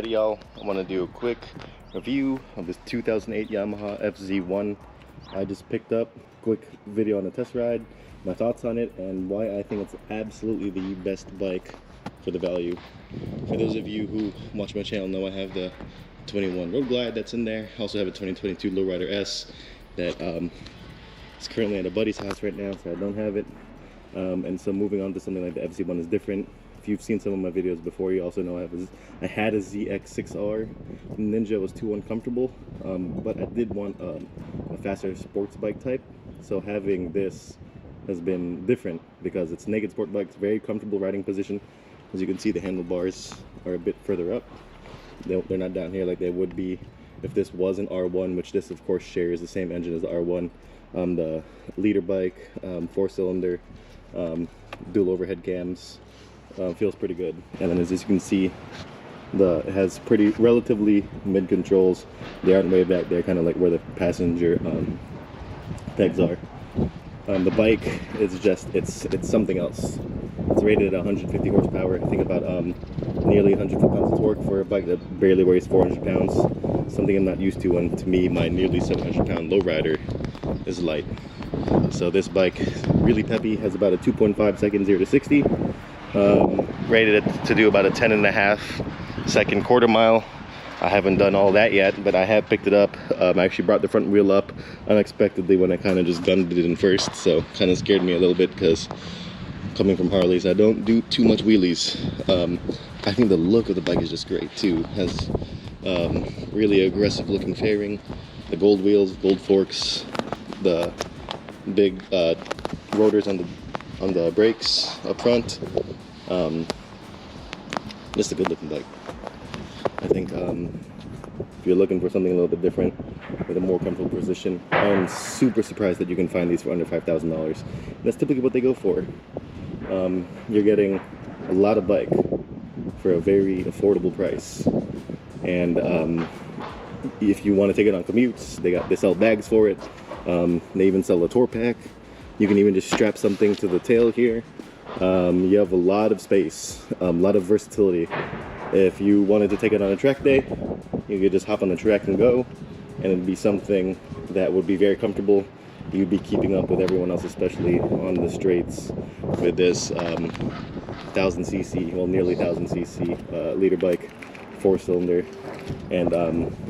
Alrighty y'all, I want to do a quick review of this 2008 Yamaha FZ1 I just picked up. Quick video on a test ride, my thoughts on it, and why I think it's absolutely the best bike for the value. For those of you who watch my channel know I have the 21 Road Glide that's in there. I also have a 2022 Lowrider S that is currently at a buddy's house right now, so I don't have it. And so moving on to something like the FZ1 is different. If you've seen some of my videos before, you also know I had a ZX6R. Ninja was too uncomfortable, but I did want a faster sports bike type. So having this has been different because it's naked sport bike. It's very comfortable riding position. As you can see, the handlebars are a bit further up. They're not down here like they would be if this was an R1, which this of course shares the same engine as the R1. The leader bike, 4-cylinder, dual overhead cams. Feels pretty good. And then as you can see, it has pretty relatively mid controls. They aren't way back there, kind of like where the passenger pegs are. The bike is just it's something else. It's rated at 150 horsepower. I think about nearly 100 foot-pounds of torque for a bike that barely weighs 400 pounds. Something I'm not used to when, to me, my nearly 700-pound lowrider is light. So this bike really peppy, has about a 2.5 second 0 to 60. Rated it to do about a 10.5 second quarter mile. I haven't done all that yet, but I have picked it up. I actually brought the front wheel up unexpectedly when I kind of just gunned it in first, so kind of scared me a little bit because coming from Harleys, I don't do too much wheelies. I think the look of the bike is just great too. It has really aggressive looking fairing, the gold wheels, gold forks, the big rotors on the brakes up front. Just a good looking bike. I think if you're looking for something a little bit different with a more comfortable position, I'm super surprised that you can find these for under $5,000. That's typically what they go for. You're getting a lot of bike for a very affordable price. And if you want to take it on commutes, they sell bags for it. They even sell a tour pack. You can even just strap something to the tail here. You have a lot of space, a lot of versatility. If you wanted to take it on a track day, you could just hop on the track and go, and it'd be something that would be very comfortable. You'd be keeping up with everyone else, especially on the straights, with this 1000cc, well, nearly 1000cc leader bike, 4-cylinder, and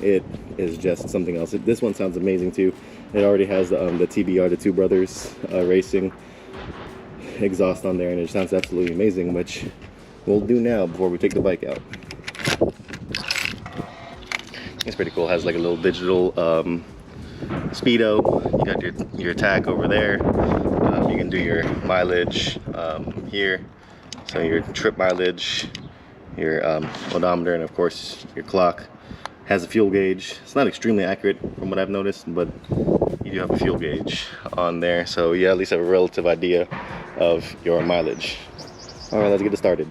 it is just something else. This one sounds amazing too. It already has the TBR, the Two Brothers Racing exhaust on there, and it sounds absolutely amazing, which we'll do now before we take the bike out. It's pretty cool. It has like a little digital speedo. You got your tag over there. You can do your mileage here, so your trip mileage, your odometer, and of course your clock. Has a fuel gauge. It's not extremely accurate from what I've noticed, but you do have a fuel gauge on there, so you at least have a relative idea of your mileage. All right, let's get it started.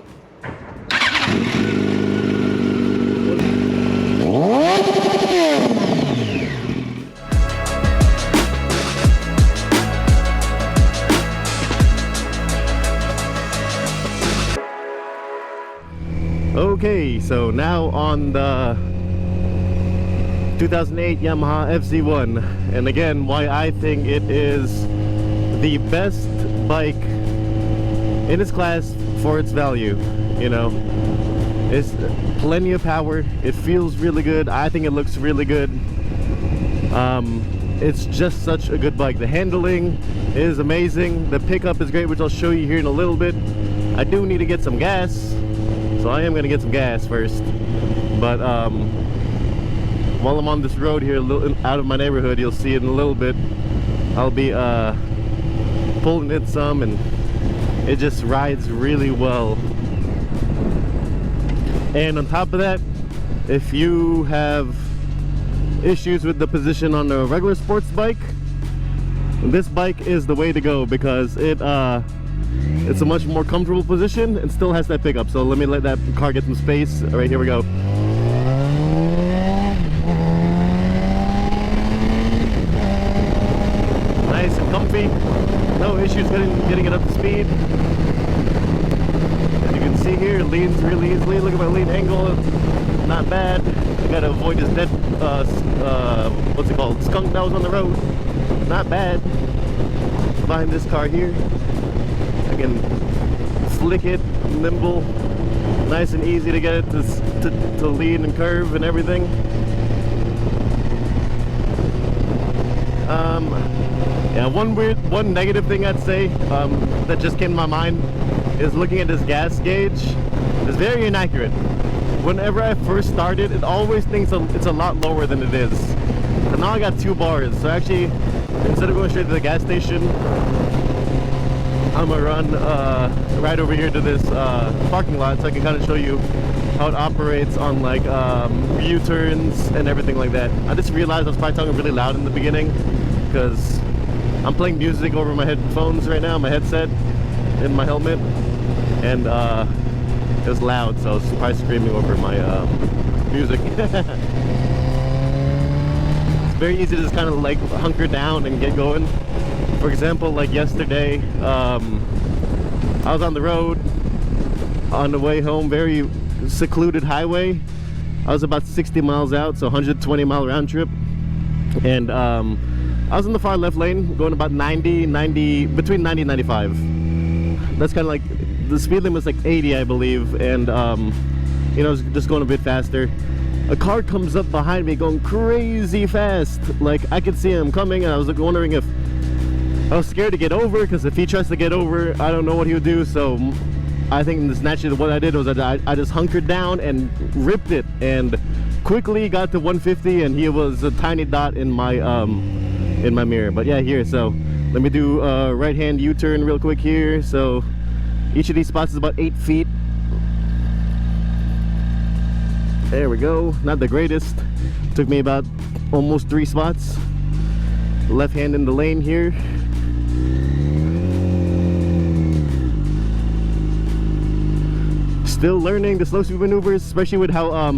Okay, so now on the 2008 Yamaha FZ1, and again, why I think it is the best bike in its class for its value. You know, it's plenty of power, it feels really good, I think it looks really good. It's just such a good bike. The handling is amazing, the pickup is great, which I'll show you here in a little bit. I do need to get some gas, so I am going to get some gas first. But while I'm on this road here, a little out of my neighborhood, you'll see it in a little bit, I'll be pulling it some, and it just rides really well. And on top of that, if you have issues with the position on a regular sports bike, this bike is the way to go, because it's a much more comfortable position and still has that pickup. So let me let that car get some space. All right, here we go. Nice and comfy, no issues getting it up to speed. As you can see here, it leans really easily. Look at my lean angle. not bad. I gotta avoid this dead, what's it called, skunk that was on the road. Not bad. Behind this car here, I can flick it, nimble, nice and easy to get it to lean and curve and everything. Yeah, one negative thing I'd say that just came to my mind is looking at this gas gauge. It's very inaccurate. Whenever I first started, it always thinks it's a lot lower than it is. But now I got 2 bars, so actually, instead of going straight to the gas station, I'm gonna run right over here to this parking lot so I can kind of show you how it operates on like U-turns and everything like that. I just realized I was probably talking really loud in the beginning because I'm playing music over my headphones right now, my headset in my helmet, and it was loud, so I was probably screaming over my music. It's very easy to just kind of like hunker down and get going. For example, like yesterday, I was on the road on the way home, very secluded highway. I was about 60 miles out, so 120-mile round trip, and I was in the far left lane going about between 90 and 95. That's kind of like the speed limit was like 80, I believe, and you know, I was just going a bit faster. A car comes up behind me going crazy fast, like I could see him coming, and I was like wondering if I was scared to get over, because if he tries to get over, I don't know what he would do. So I think this naturally what I did was I just hunkered down and ripped it, and quickly got to 150, and he was a tiny dot in my mirror. But yeah, here, so let me do a right hand U-turn real quick here. So each of these spots is about 8 feet. There we go. Not the greatest. Took me about almost 3 spots. Left hand in the lane here. Still learning the slow speed maneuvers, especially with how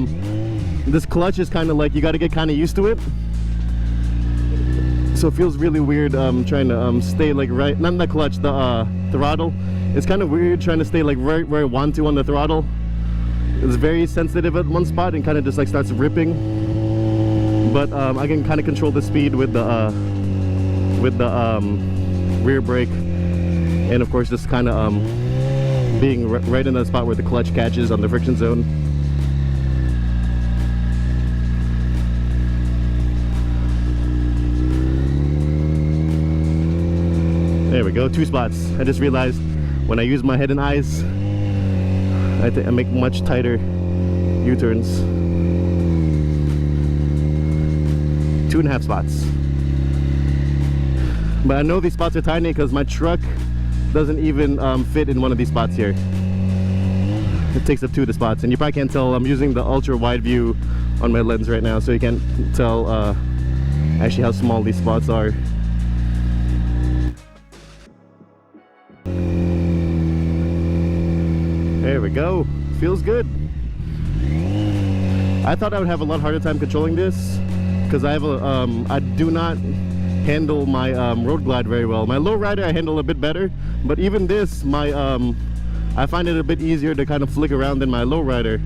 this clutch is kind of like, you got to get kind of used to it. So it feels really weird trying to stay like right, not the clutch, the throttle. It's kind of weird trying to stay like right where I want to on the throttle. It's very sensitive at one spot and kind of just like starts ripping. But I can kind of control the speed with the rear brake, and of course just kind of being right in the spot where the clutch catches on the friction zone. There we go, 2 spots. I just realized when I use my head and eyes, I make much tighter U-turns. 2.5 spots. But I know these spots are tiny because my truck doesn't even fit in one of these spots here. It takes up 2 of the spots, and you probably can't tell. I'm using the ultra wide view on my lens right now, so you can't tell actually how small these spots are. There we go. Feels good. I thought I would have a lot harder time controlling this because I have a I do not handle my road glide very well. My low rider I handle a bit better, but even this, my I find it a bit easier to kind of flick around than my low rider.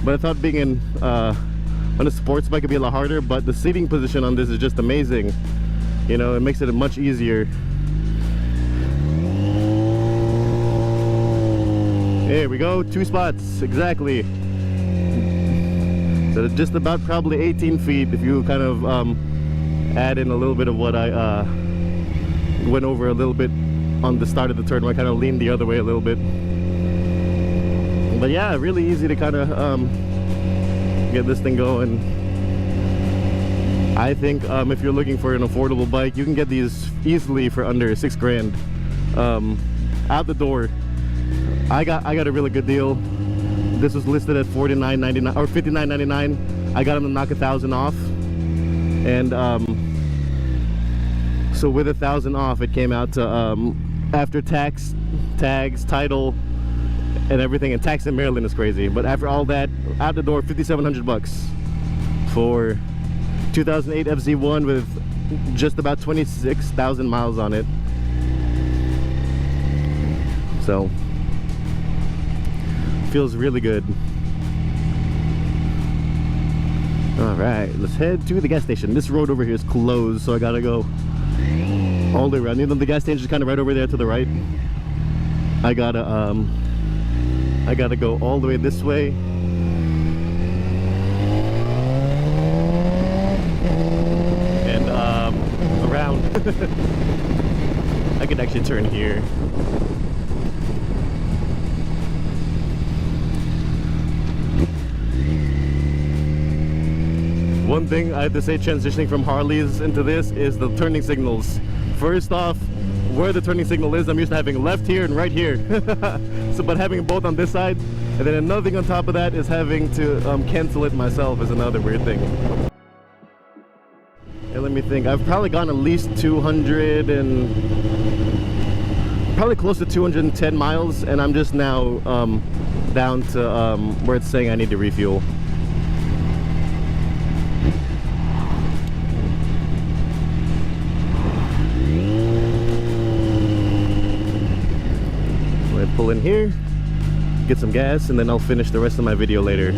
But I thought being in on a sports bike could be a lot harder, but the seating position on this is just amazing. You know, it makes it much easier. There we go, 2 spots exactly. So just about probably 18 feet if you kind of add in a little bit of what I went over a little bit on the start of the turn where I kind of leaned the other way a little bit. But yeah, really easy to kind of get this thing going. I think if you're looking for an affordable bike, you can get these easily for under $6 grand. Out the door, I got a really good deal. This was listed at $49.99 or $59.99. I got them to knock $1,000 off, and so with $1,000 off, it came out to after tax, tags, title, and everything. And tax in Maryland is crazy, but after all that, out the door, $5,700 for 2008 FZ1 with just about 26,000 miles on it. So feels really good. All right, let's head to the gas station. This road over here is closed, so I gotta go all the way around. Even though the gas station is kind of right over there to the right, I gotta go all the way this way. And around. I could actually turn here. One thing I have to say transitioning from Harleys into this is the turning signals. First off, where the turning signal is, I'm used to having left here and right here. So, but having both on this side, and then another thing on top of that is having to cancel it myself is another weird thing. And let me think, I've probably gone at least 200 and probably close to 210 miles, and I'm just now down to where it's saying I need to refuel. Pull in here, get some gas, and then I'll finish the rest of my video later.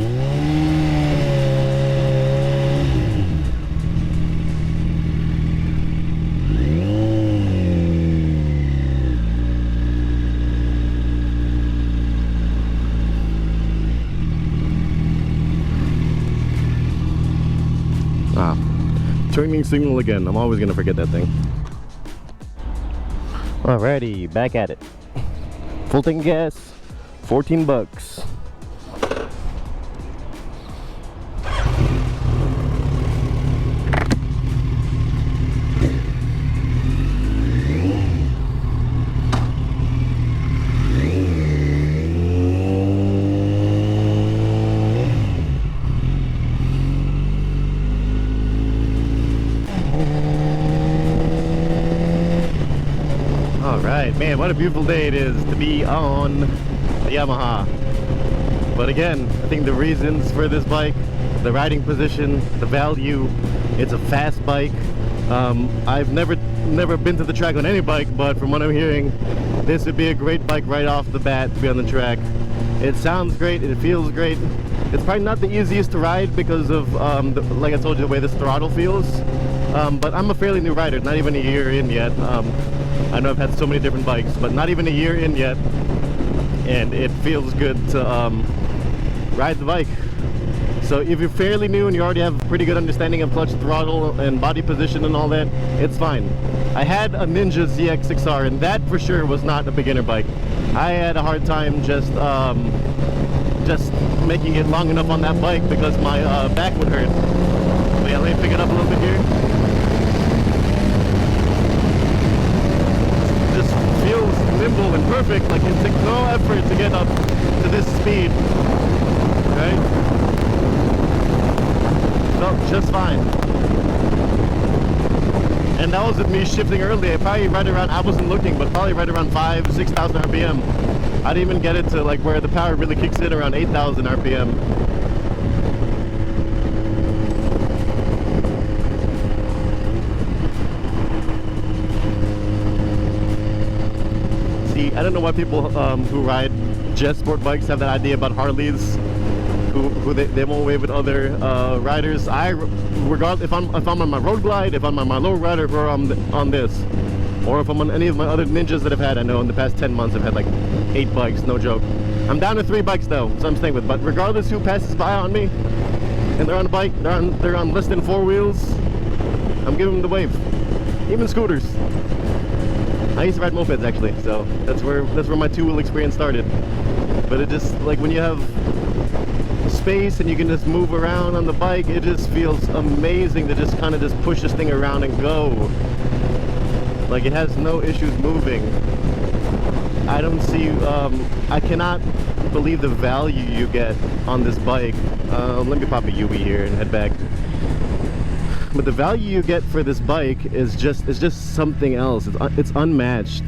Turning signal again. I'm always gonna forget that thing. Alrighty, back at it. Full tank of gas, 14 bucks. Alright, man, what a beautiful day it is to be on the Yamaha. But again, I think the reasons for this bike, the riding position, the value, it's a fast bike. I've never been to the track on any bike, but from what I'm hearing, this would be a great bike right off the bat to be on the track. It sounds great, it feels great. It's probably not the easiest to ride because of, like I told you, the way this throttle feels. But I'm a fairly new rider, not even a year in yet. I know I've had so many different bikes, but not even a year in yet, and it feels good to ride the bike. So if you're fairly new and you already have a pretty good understanding of clutch, throttle, and body position and all that, it's fine. I had a Ninja ZX6R, and that for sure was not a beginner bike. I had a hard time just making it long enough on that bike because my back would hurt. But yeah, let me pick it up a little bit here. Feels nimble and perfect, like it takes no effort to get up to this speed, right? Felt just fine. And that was with me shifting early. I probably right around, I wasn't looking, but probably right around 5,000-6,000 RPM. I didn't even get it to like where the power really kicks in around 8,000 RPM. I don't know why people who ride jet sport bikes have that idea about Harleys, who they won't wave at other riders. Regardless if I'm on my road glide, if I'm on my low rider, or on this, or if I'm on any of my other Ninjas that I've had. I know in the past 10 months I've had like 8 bikes, no joke. I'm down to 3 bikes though, so I'm staying with. But regardless who passes by on me, and they're on a bike, they're on less than 4 wheels, I'm giving them the wave. Even scooters. I used to ride mopeds actually, so that's where my 2-wheel experience started. But it just, like, when you have space and you can just move around on the bike, it just feels amazing to just kind of just push this thing around and go. Like, it has no issues moving. I don't see, I cannot believe the value you get on this bike. Let me pop a UE here and head back. But the value you get for this bike is just something else. It's unmatched.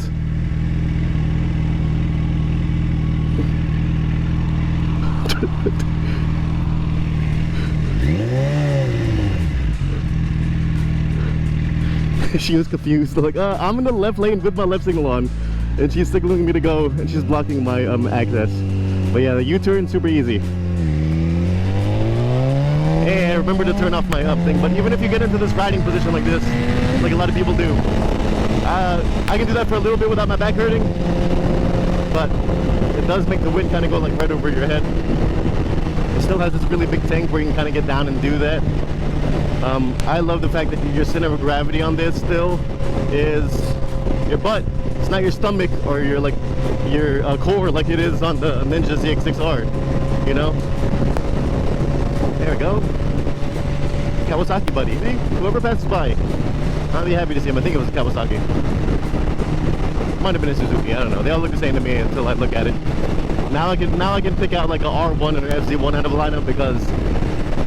She was confused. Like, I'm in the left lane with my left signal on, and she's signaling me to go, and she's blocking my access. But yeah, the U-turn super easy. Hey, remember to turn off my up thing. But even if you get into this riding position like this, like a lot of people do, I can do that for a little bit without my back hurting, but it does make the wind kind of go like right over your head. It still has this really big tank where you can kind of get down and do that. I love the fact that your center of gravity on this still is your butt. It's not your stomach or your core like it is on the Ninja ZX6R, you know? There we go. Kawasaki buddy. See? Whoever passes by, I'll be happy to see him. I think it was a Kawasaki. Might have been a Suzuki, I don't know. They all look the same to me until I look at it. Now I can pick out like a R1 and an FZ1 out of a lineup because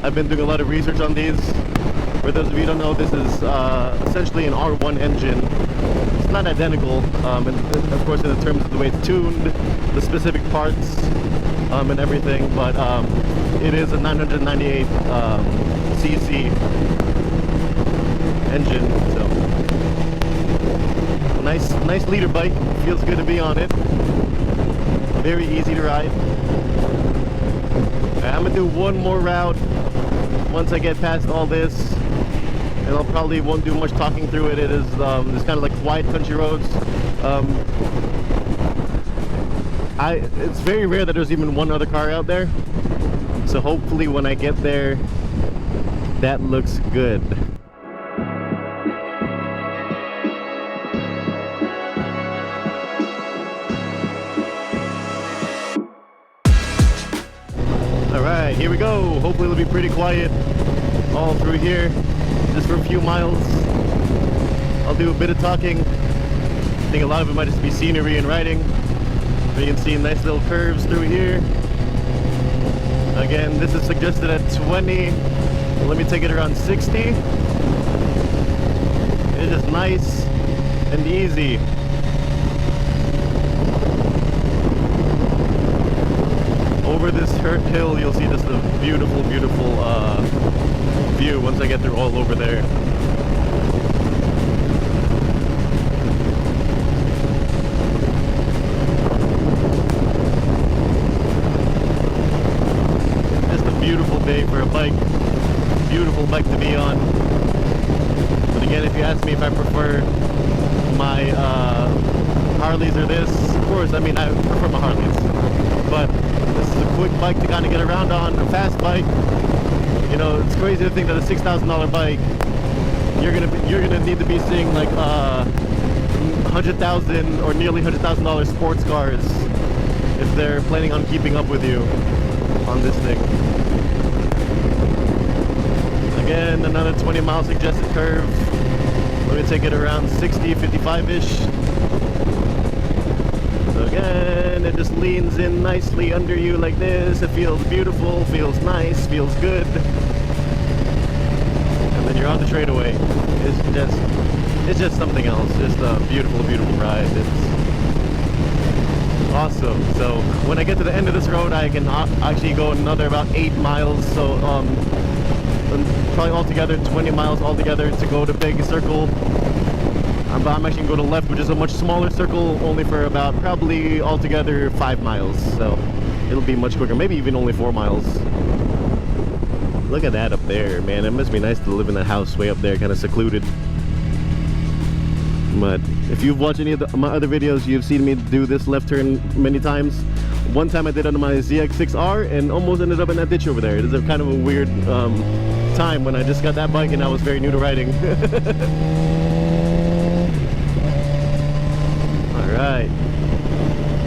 I've been doing a lot of research on these. For those of you who don't know, this is essentially an R1 engine. It's not identical, and of course in terms of the way it's tuned, the specific parts, and everything, but it is a 998 cc engine, so nice leader bike. Feels good to be on it. Very easy to ride. I'm gonna do one more route once I get past all this, and I'll probably won't do much talking through it. It is it's kind of like quiet country roads. It's very rare that there's even one other car out there, so hopefully when I get there, that looks good. Alright, here we go. Hopefully it'll be pretty quiet all through here, just for a few miles. I'll do a bit of talking. I think a lot of it might just be scenery and riding. You can see nice little curves through here. Again, this is suggested at 20. Let me take it around 60. It's just nice and easy. Over this hill, you'll see just a beautiful, beautiful view once I get through all over there. Beautiful day for a bike, beautiful bike to be on. But again, if you ask me if I prefer my Harleys or this, of course, I mean, I prefer my Harleys. But this is a quick bike to kind of get around on, a fast bike. You know, it's crazy to think that a $6,000 bike, you're gonna need to be seeing like $100,000 or nearly $100,000 sports cars if they're planning on keeping up with you on this thing. Again, another 20 mile suggested curve. Let me take it around 60, 55-ish. So again, it just leans in nicely under you like this. It feels beautiful, feels nice, feels good. And then you're on the straightaway. It's just something else. Just a beautiful, beautiful ride. It's awesome. So when I get to the end of this road, I can actually go another about 8 miles. So probably altogether 20 miles altogether to go to Big Circle. I'm actually going to go to left, which is a much smaller circle, only for about probably altogether 5 miles. So it'll be much quicker, maybe even only 4 miles. Look at that up there, man. It must be nice to live in a house way up there, kind of secluded. But if you've watched any of my other videos, you've seen me do this left turn many times. One time I did it on my ZX6R and almost ended up in that ditch over there. It is a kind of a weird time when I just got that bike and I was very new to riding. Alright.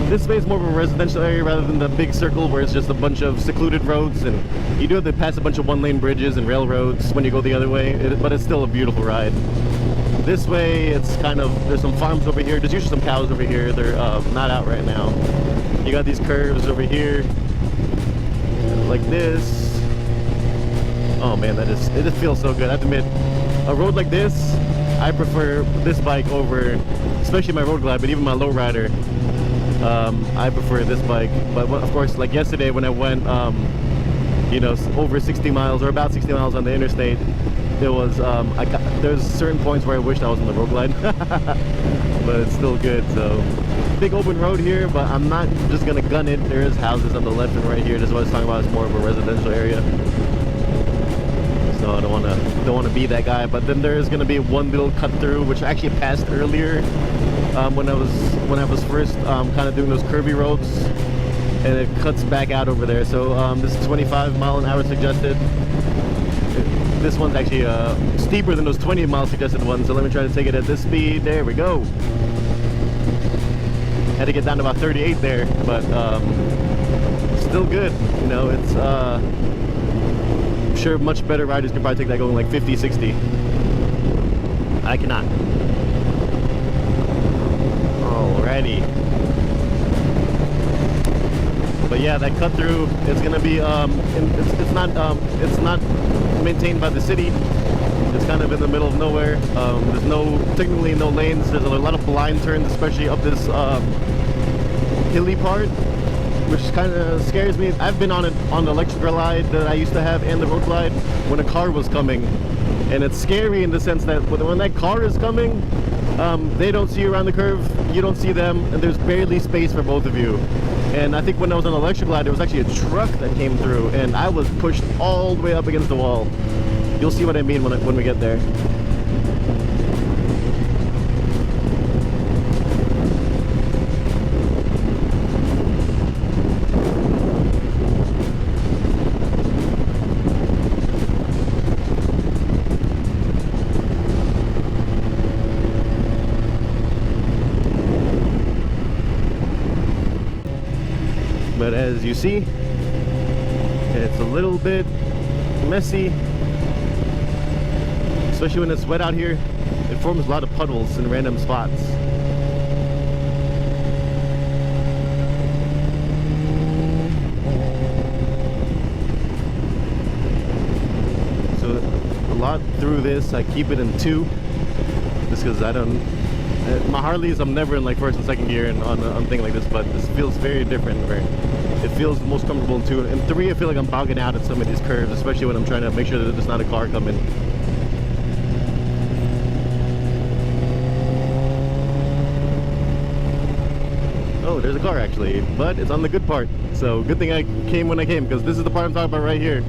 This way is more of a residential area rather than the Big Circle where it's just a bunch of secluded roads, and you do have to pass a bunch of one-lane bridges and railroads when you go the other way, but it's still a beautiful ride. This way, it's kind of, there's some farms over here. There's usually some cows over here. They're not out right now. You got these curves over here, like this. Oh man, it just feels so good. I have to admit, a road like this, I prefer this bike over, especially my Road Glide, but even my lowrider. I prefer this bike. But of course, like yesterday when I went, you know, over 60 miles or about 60 miles on the interstate, there was there's certain points where I wished I was on the Road Glide. But it's still good. So big open road here, but I'm not just gonna gun it. There is houses on the left and right here. This is what I was talking about. It's more of a residential area. know, I don't want to be that guy. But then there is going to be one little cut through, which I actually passed earlier when I was first kind of doing those curvy roads, and it cuts back out over there. So this is 25 mile an hour suggested. This one's actually steeper than those 20 mile suggested ones. So let me try to take it at this speed. There we go. Had to get down to about 38 there, but still good. You know, it's I'm sure much better riders can probably take that going like 50, 60. I cannot. Alrighty. But yeah, that cut through is gonna be it's not maintained by the city. It's kind of in the middle of nowhere. There's technically no lanes. There's a lot of blind turns, especially up this hilly part, which kind of scares me. I've been on the electric glide that I used to have and the road glide when a car was coming, and it's scary in the sense that when that car is coming, they don't see you around the curve, you don't see them, and there's barely space for both of you. And I think when I was on the electric glide, there was actually a truck that came through, and I was pushed all the way up against the wall. You'll see what I mean when we get there. But as you see, it's a little bit messy, especially when it's wet out here. It forms a lot of puddles in random spots. So a lot through this, I keep it in 2, just because I don't. My Harleys, I'm never in like first and second gear and on a thing like this, but this feels very different. Where it feels most comfortable in 2. In 3, I feel like I'm bogging out at some of these curves, especially when I'm trying to make sure that there's not a car coming. Oh, there's a car actually, but it's on the good part. So good thing I came when I came, because this is the part I'm talking about right here,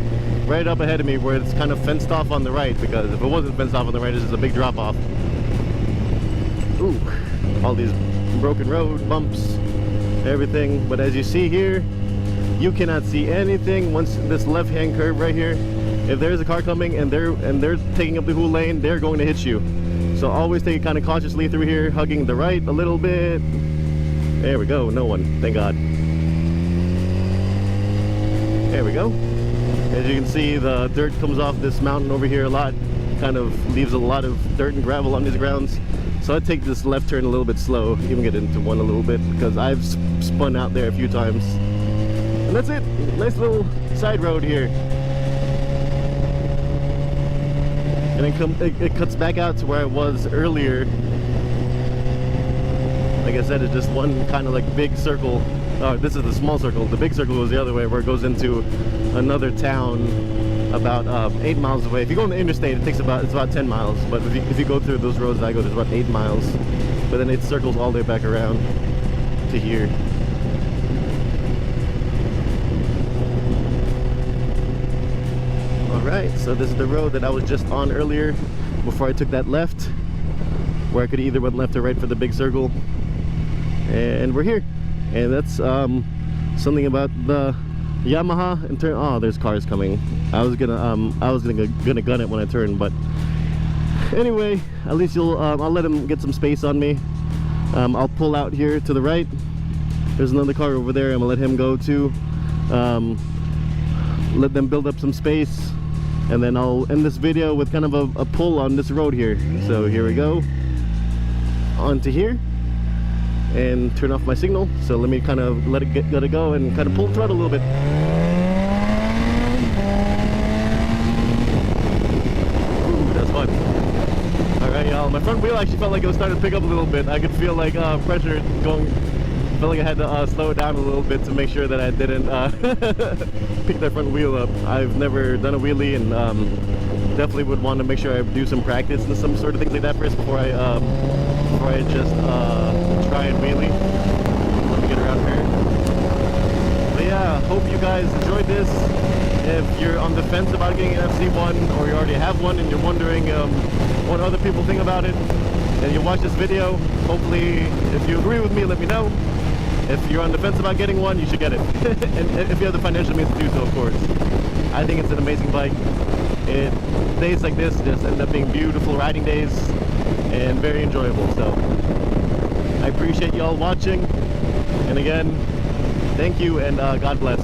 right up ahead of me, where it's kind of fenced off on the right. Because if it wasn't fenced off on the right, it's just a big drop off. Ooh, all these broken road bumps, everything. But as you see here, you cannot see anything once this left-hand curve right here. If there's a car coming and they're taking up the whole lane, they're going to hit you. So always take it kind of cautiously through here, hugging the right a little bit. There we go, no one, thank God. There we go. As you can see, the dirt comes off this mountain over here a lot. Kind of leaves a lot of dirt and gravel on these grounds. So I take this left turn a little bit slow, even get into one a little bit, because I've spun out there a few times. And that's it. Nice little side road here. And it cuts back out to where I was earlier. Like I said, it's just one kind of like big circle. This is the small circle. The big circle goes the other way, where it goes into another town about 8 miles away. If you go on the interstate, it's about 10 miles. But if you go through those roads I go, there's about 8 miles. But then it circles all the way back around to here. Alright, so this is the road that I was just on earlier before I took that left, where I could either went left or right for the big circle. And we're here. And that's something about the Yamaha and turn. Oh, there's cars coming. I was gonna gun it when I turn, but anyway, at least I'll let him get some space on me. I'll pull out here to the right. There's another car over there. I'm gonna let him go too. Let them build up some space, and then I'll end this video with kind of a pull on this road here. So here we go, onto here, and turn off my signal. So let me kind of let it go and kind of pull the throttle a little bit. Ooh, that's fun. Alright y'all, my front wheel actually felt like it was starting to pick up a little bit. I could feel like pressure going. Felt like I had to slow it down a little bit to make sure that I didn't pick that front wheel up. I've never done a wheelie, and definitely would want to make sure I do some practice and some sort of things like that first before I just try and wheelie. Let me get around here. But yeah, hope you guys enjoyed this. If you're on the fence about getting an FZ1, or you already have one and you're wondering what other people think about it, and you watch this video, hopefully if you agree with me, let me know. If you're on the fence about getting one, you should get it. And if you have the financial means to do so, of course. I think it's an amazing bike. Days like this just end up being beautiful riding days and very enjoyable. So I appreciate y'all watching. And again, thank you, and God bless.